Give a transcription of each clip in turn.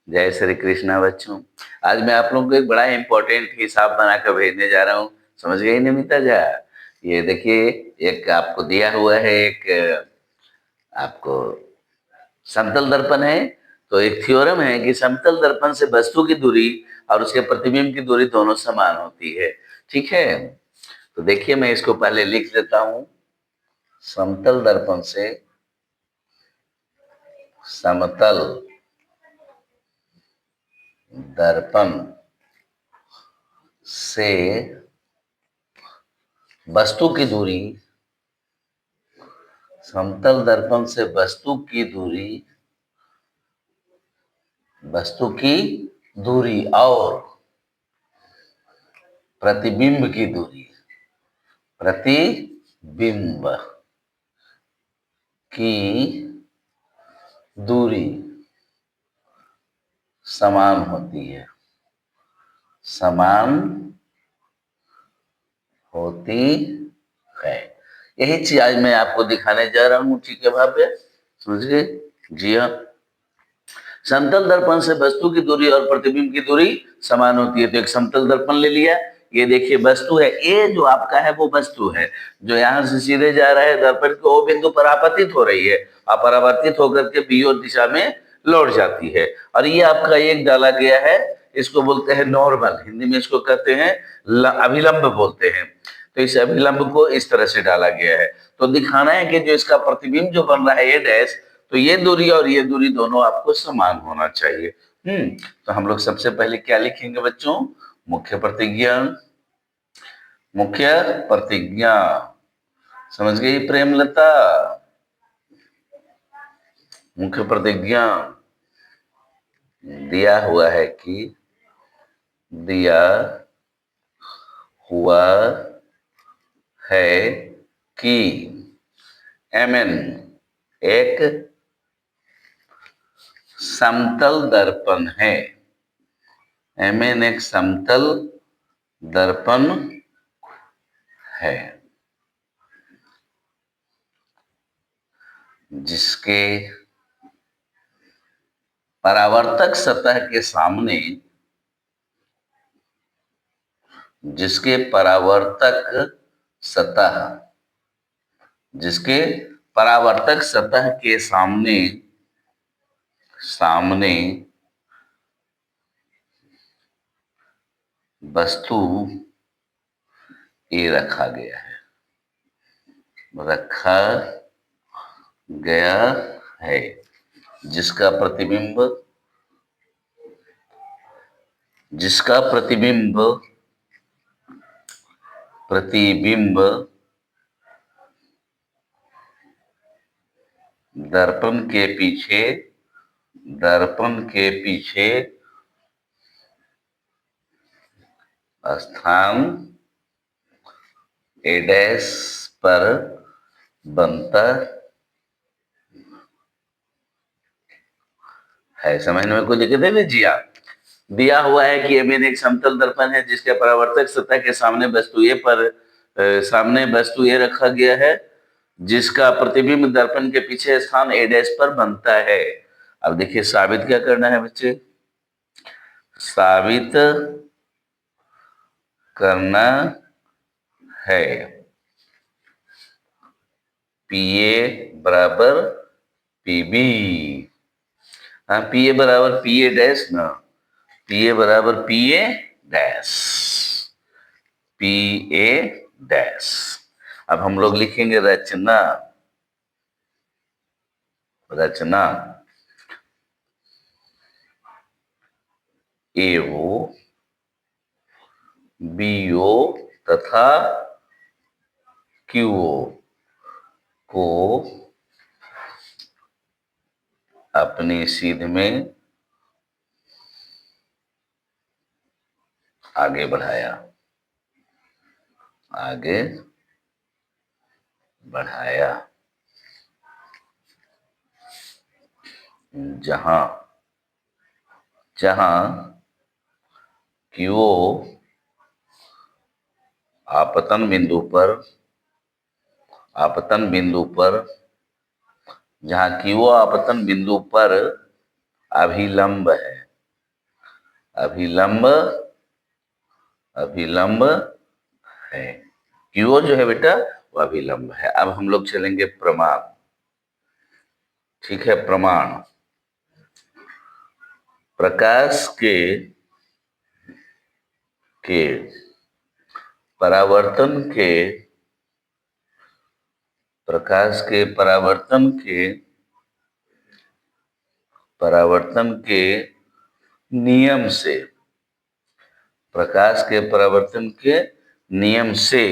जय श्री कृष्णा बच्चों। आज मैं आप लोगों को एक बड़ा इम्पोर्टेंट हिसाब बनाकर भेजने जा रहा हूँ। समझ गए नमिता जा? ये देखिए, एक आपको दिया हुआ है, एक आपको समतल दर्पण है। तो एक थ्योरम है कि समतल दर्पण से वस्तु की दूरी और उसके प्रतिबिंब की दूरी दोनों समान होती है। ठीक है, तो देखिए मैं इसको पहले लिख देता हूं। समतल दर्पण से समतल दर्पण से वस्तु की दूरी, समतल दर्पण से वस्तु की दूरी और प्रतिबिंब की दूरी, प्रतिबिंब की दूरी समान होती है, समान होती है। यही चीज आज मैं आपको दिखाने जा रहा हूं। ठीक है भाभी, समझ गए? जी हाँ। समतल दर्पण से वस्तु की दूरी और प्रतिबिंब की दूरी समान होती है। तो एक समतल दर्पण ले लिया, ये देखिए वस्तु है, ये जो आपका है वो वस्तु है, जो यहां से सीधे जा रहा है दर्पण के वो बिंदु पर आपतित हो रही है, अपरावर्तित होकर के बी दिशा में लौट जाती है। और ये आपका एक डाला गया है, इसको बोलते हैं नॉर्मल, हिंदी में इसको कहते हैं अभिलंब बोलते हैं। तो इस अभिलंब को इस तरह से डाला गया है। तो दिखाना है कि जो इसका प्रतिबिंब जो बन रहा है ये डैश, तो ये दूरी और ये दूरी दोनों आपको समान होना चाहिए। तो हम लोग सबसे पहले क्या लिखेंगे बच्चों? मुख्य प्रतिज्ञा। मुख्य प्रतिज्ञा, समझ गई प्रेमलता? मुख्य प्रतिज्ञा दिया हुआ है कि, दिया हुआ है कि Mn एक समतल दर्पण है। Mn एक समतल दर्पण है जिसके परावर्तक सतह के सामने, जिसके परावर्तक सतह, जिसके परावर्तक सतह के सामने वस्तु ए रखा गया है, रखा गया है, जिसका प्रतिबिंब, जिसका प्रतिबिंब दर्पण के पीछे स्थान ए डैश पर बनता है। समझने में कोई दिक्कत है ना जी? आप दिया हुआ है कि Mn एक समतल दर्पण है जिसके परावर्तक सतह के सामने वस्तु ए रखा गया है, जिसका प्रतिबिंब दर्पण के पीछे स्थान ए डैश पर बनता है। अब देखिए साबित क्या करना है बच्चे? साबित करना है PA बराबर PB। हाँ, PA बराबर PA डैश ना, PA बराबर PA डैश, PA डैश। अब हम लोग लिखेंगे रचना, रचना AO BO तथा QO को अपनी सीध में आगे बढ़ाया, आगे बढ़ाया, जहां जहां QO आपतन बिंदु पर, जहां QO आपतन बिंदु पर अभिलंब है, अभिलंब अभिलंब है। क्यूओ जो है बेटा वो अभिलंब है। अब हम लोग चलेंगे प्रमाण। ठीक है, प्रमाण। प्रकाश के परावर्तन के परावर्तन के नियम से, प्रकाश के परावर्तन के नियम से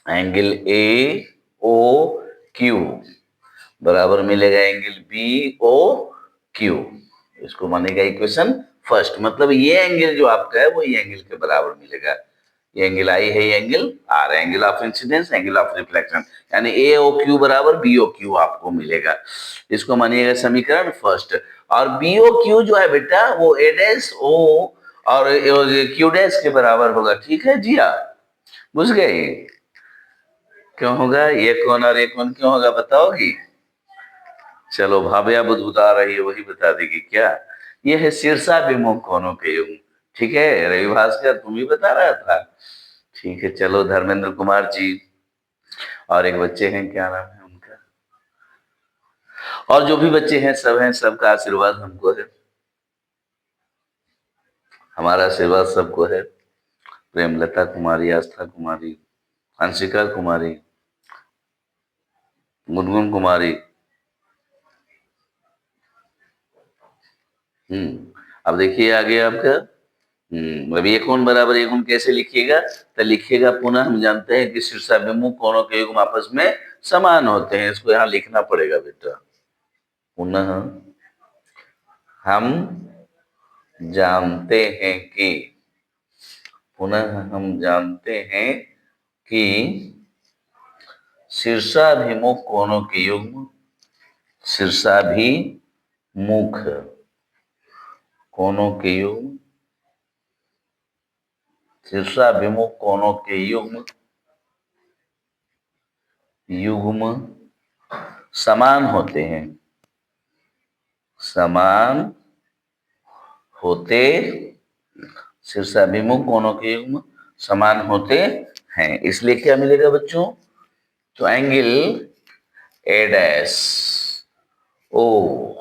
एंगल ए ओ क्यू बराबर मिलेगा एंगल बी ओ क्यू। इसको मानेगा इक्वेशन फर्स्ट। मतलब ये एंगल जो आपका है वो ये एंगल के बराबर मिलेगा। ये एंगल आई है, ये एंगल आर है, angle of incidence, angle of reflection, यानी ए ओ क्यू बराबर बी ओ क्यू आपको मिलेगा। इसको मानिएगा समीकरण फर्स्ट। और बी ओ क्यू जो है बेटा वो ए डैश ओ और क्यू डैश के बराबर होगा। ठीक है जी, हाँ, बुझ गए? क्यों होगा ये कौन और ये कौन क्यों होगा बताओगी? चलो भाभ्या बुदबुदा रही है, वही बता देगी क्या? ये है शीर्षाभिमुख कोणों के युग्म। ठीक है, रवि भास्कर तुम ही बता रहा था। ठीक है, चलो धर्मेंद्र कुमार जी और एक बच्चे हैं, क्या नाम है उनका, और जो भी बच्चे हैं सब हैं, सबका आशीर्वाद हमको है, हमारा आशीर्वाद सबको है। प्रेमलता कुमारी, आस्था कुमारी, अंशिका कुमारी, गुनगुन कुमारी। अब देखिए आगे आपका अब ये कोण बराबर ये कोण कैसे लिखिएगा? तो लिखिएगा पुनः हम जानते हैं कि शीर्षाभिमुख कोणों के युग्म आपस में समान होते हैं। इसको यहाँ लिखना पड़ेगा बेटा। पुनः हम जानते हैं कि पुनः हम जानते हैं कि शीर्षाभिमुख कोणों के युग्म शीर्षाभिमुख कोणों के युग्म शीर्षाभिमुख कोणों के युग्म समान होते हैं, समान होते शीर्षाभिमुख कोणों के युग्म समान होते हैं। इसलिए क्या मिलेगा बच्चों? तो angle A dash O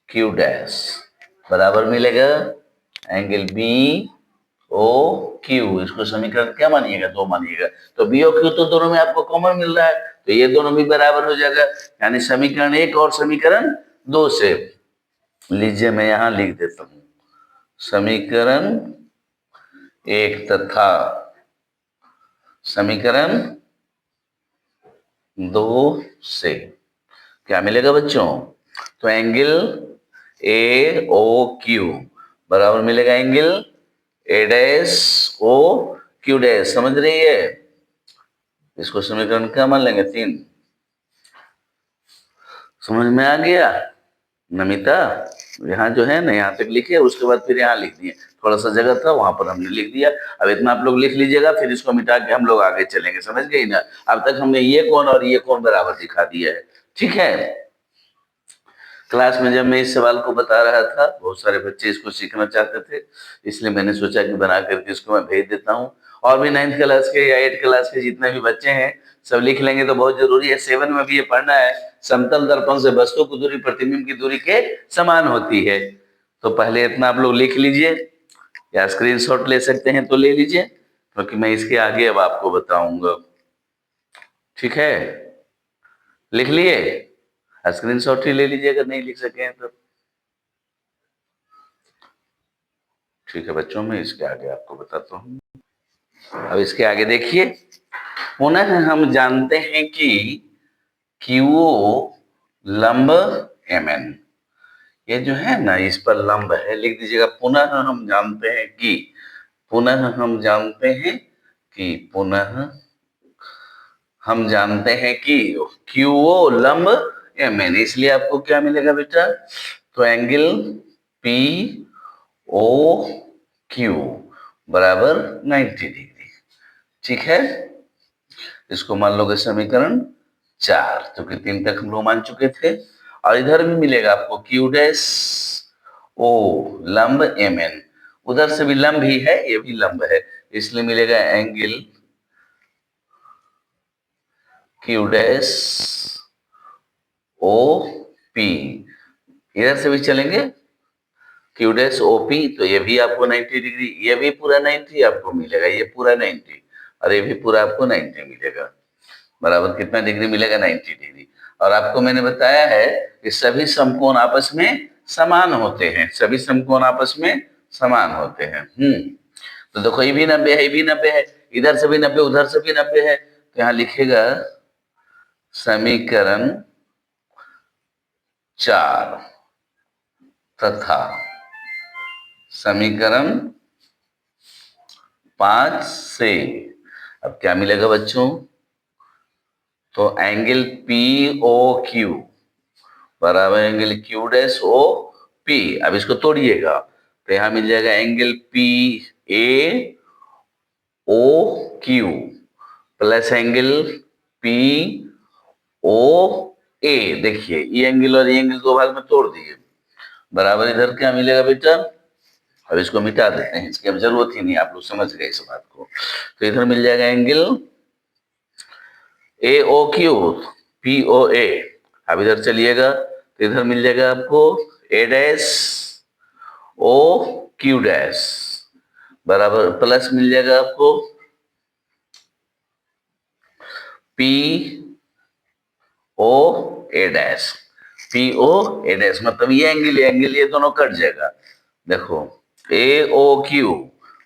Q dash बराबर मिलेगा एंगल बी ओ क्यू। इसको समीकरण क्या मानिएगा? दो मानिएगा। तो बी ओ क्यू तो दोनों में आपको कॉमन मिल रहा है, तो ये दोनों भी बराबर हो जाएगा, यानी समीकरण एक और समीकरण दो से। लीजिए मैं यहां लिख देता हूं, समीकरण एक तथा समीकरण दो से क्या मिलेगा बच्चों? तो एंगल ए ओ क्यू बराबर मिलेगा angle A dash O Q dash. समझ रही है? इसको समीकरण क्या मान लेंगे? 3। समझ में आ गया नमिता? यहाँ जो है ना, यहाँ तक लिखिए, उसके बाद फिर यहाँ लिख दिए, थोड़ा सा जगह था वहां पर हमने लिख दिया। अब इतना आप लोग लिख लीजिएगा, फिर इसको मिटा के हम लोग आगे चलेंगे। समझ गई ना? अब तक हमने ये कोण और ये कोण बराबर दिखा दिया है। ठीक है, क्लास में जब मैं इस सवाल को बता रहा था, बहुत सारे बच्चे इसको सीखना चाहते थे, इसलिए मैंने सोचा कि बना करके इसको मैं भेज देता हूँ। और भी 9th क्लास के या 8th क्लास के जितने भी बच्चे हैं सब लिख लेंगे तो बहुत जरूरी है। 7 में भी ये पढ़ना है, समतल दर्पण से वस्तु की दूरी प्रतिबिंब की दूरी के समान होती है। तो पहले इतना आप लोग लिख लीजिए, या स्क्रीनशॉट ले सकते हैं तो ले लीजिए, क्योंकि मैं इसके आगे अब आपको बताऊंगा। ठीक है, लिख लिए? स्क्रीनशॉट ही ले लीजिए अगर नहीं लिख सके हैं तो। ठीक है बच्चों, मैं इसके आगे आपको बताता हूँ। अब इसके आगे देखिए, पुनः हम जानते हैं कि क्यूओ लंब एमएन, ये जो है ना इस पर लंब है, लिख दीजिएगा पुनः हम जानते हैं कि, पुनः हम जानते हैं कि, पुनः हम जानते हैं कि क्यूओ लंब एमएन। इसलिए आपको क्या मिलेगा बेटा? तो एंगल पी ओ क्यू बराबर 90 डिग्री। ठीक है, इसको मान लोगे समीकरण 4, क्योंकि 3 तक हम लोग मान चुके थे। और इधर भी मिलेगा आपको क्यू डैश ओ लंब एम एन, उधर से भी लंब ही है, ये भी लंब है, इसलिए मिलेगा angle Q dash O P. इधर से भी चलेंगे क्यू डैश ओ पी, तो ये भी आपको 90 डिग्री, ये भी पूरा 90 आपको मिलेगा, ये पूरा 90 और ये भी पूरा आपको 90 मिलेगा। बराबर कितना डिग्री मिलेगा? 90 डिग्री। और आपको मैंने बताया है कि सभी समकोण आपस में समान होते हैं, सभी समकोण आपस में समान होते हैं। तो देखो ये भी 90 है, ये भी 90 है, इधर से भी 90, उधर से भी 90 है, तो यहाँ लिखेगा समीकरण 4 तथा समीकरण 5 से अब क्या मिलेगा बच्चों? तो एंगल पी ओ क्यू बराबर angle Q dash O P. अब इसको तोड़िएगा तो यहां मिल जाएगा angle P A O Q plus angle P O A. देखिए ये एंगल और ये एंगल दो भाग में तोड़ दिए, बराबर इधर क्या मिलेगा बेटा? अब इसको मिटा देते हैं, इसकी अब जरूरत ही नहीं, आप लोग समझ गए इस बात को। तो इधर मिल जाएगा angle A O Q P O A. अब इधर चलिएगा तो इधर मिल जाएगा आपको A dash O Q dash बराबर प्लस मिल जाएगा आपको P O A dash, P O A dash मतलब ये एंगल ये दोनों कट जाएगा। देखो ए ओ क्यू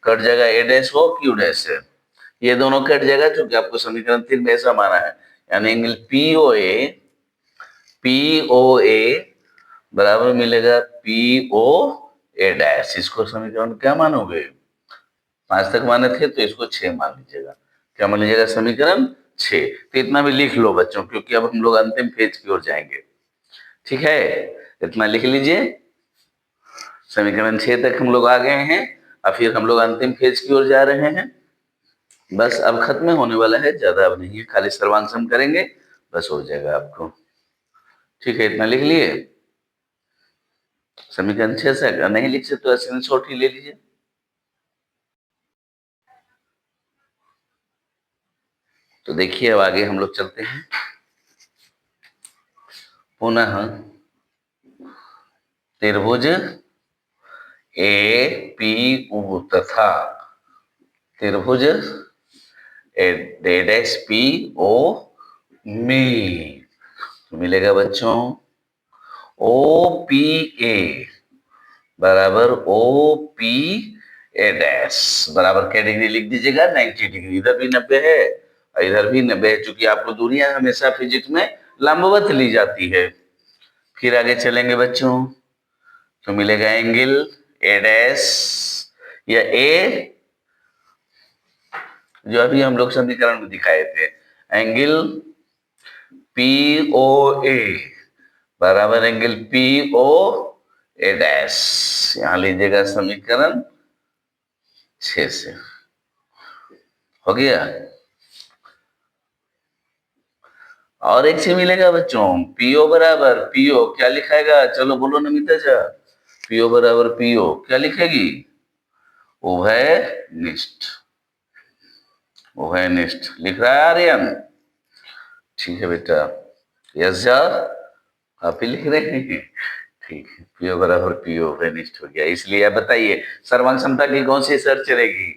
कट जाएगा, ए डैश ओ क्यू डैश है, ये दोनों कट जाएगा क्योंकि आपको समीकरण 3 में ऐसा माना है, यानी एंगल पी ओ ए बराबर मिलेगा पी ओ ए डैश। इसको समीकरण क्या मानोगे? 5 तक माने थे तो इसको 6 मान लीजिएगा। क्या मान लीजिएगा? समीकरण 6। तो इतना भी लिख लो बच्चों, क्योंकि अब हम लोग अंतिम पेज की ओर जाएंगे। ठीक है, इतना लिख लीजिए। समीकरण 6 तक हम लोग आ गए हैं, और फिर हम लोग अंतिम पेज की ओर जा रहे हैं। बस अब खत्म होने वाला है, ज्यादा अब नहीं है, खाली सर्वांग सम करेंगे बस हो जाएगा आपको। ठीक है, इतना लिख लिए। समीकरण 6 से अगर नहीं लिख सकते तो स्क्रीनशॉट ही ले लीजिए। तो देखिए अब आगे हम लोग चलते हैं। पुनः त्रिभुज ए पी ओ तथा त्रिभुज ए डैश पी ओ में तो मिलेगा बच्चों ओ पी ए बराबर ओ पी ए डैश बराबर क्या डिग्री लिख दीजिएगा? 90 डिग्री। इधर भी 90 है और इधर भी 90 है, चूंकि आपको दूरियां हमेशा फिजिक्स में लंबवत ली जाती है। फिर आगे चलेंगे बच्चों तो मिलेगा एंगल ए डैश या ए जो अभी हम लोग समीकरण में दिखाए थे, एंगल पी ओ ए बराबर angle P O A dash. यहां लीजिएगा समीकरण 6 से। हो गया। और एक से मिलेगा बच्चों पीओ बराबर पीओ, क्या लिखाएगा? चलो बोलो नमिता जा। पीओ बराबर पीओ क्या लिखेगी? उभयनिष्ठ। उभयनिष्ठ लिख रहा है आर्यन? ठीक है बेटा, यस जा आप ही लिख रहे हैं। ठीक है, पीओ बराबर पीओ उभयनिष्ठ हो गया। इसलिए अब बताइए सर्वांग क्षमता की कौन सी शर्त चलेगी?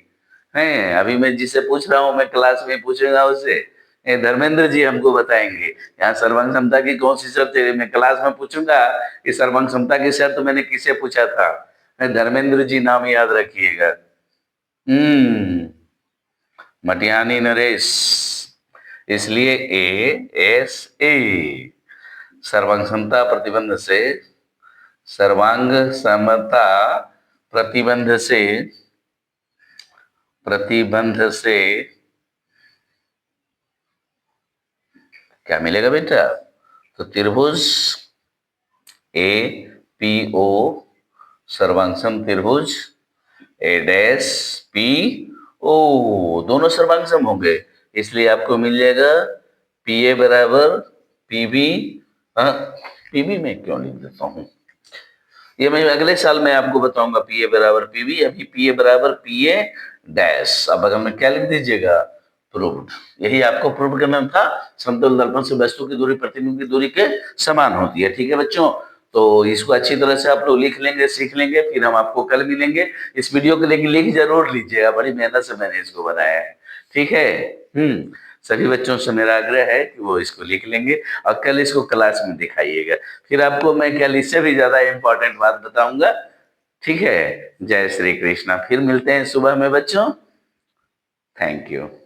है अभी मैं जिससे पूछ रहा हूं, मैं क्लास में पूछूंगा उससे, धर्मेंद्र जी हमको बताएंगे यहाँ सर्वांग क्षमता की कौन सी शर्त है। मैं क्लास में पूछूंगा कि सर्वांग क्षमता की शर्त मैंने किसे पूछा था, धर्मेंद्र जी नाम याद रखिएगा। मटियानी नरेश, इसलिए ए एस ए सर्वांग समता प्रतिबंध से, सर्वांग समता प्रतिबंध से, प्रतिबंध से क्या मिलेगा बेटा? तो त्रिभुज ए पी ओ सर्वांगसम त्रिभुज ए डैश पी ओ दोनों सर्वांगसम होंगे, इसलिए आपको मिल जाएगा पी ए बराबर पी बी। पी बी में क्यों लिख देता हूं, ये मैं अगले साल में आपको बताऊंगा, पीए बराबर पीवी, अभी पीए बराबर पीए डैश। अब अगर मैं क्या लिख दीजिएगा, प्रूव्ड। यही आपको प्रूव करना था, समतल दर्पण से वस्तु की दूरी प्रतिबिंब की दूरी के समान होती है। ठीक है बच्चों, तो इसको अच्छी तरह से आप लोग लिख लेंगे, सीख लेंगे, फिर हम आपको कल मिलेंगे। इस वीडियो को लेकिन लिख जरूर लीजिएगा, बड़ी मेहनत से मैंने इसको बनाया है। ठीक है। सभी बच्चों से मेरा आग्रह है कि वो इसको लिख लेंगे और कल इसको क्लास में दिखाइएगा। फिर आपको मैं कल इससे भी ज्यादा इंपॉर्टेंट बात बताऊंगा। ठीक है। जय श्री कृष्णा। फिर मिलते हैं सुबह में बच्चों। Thank you.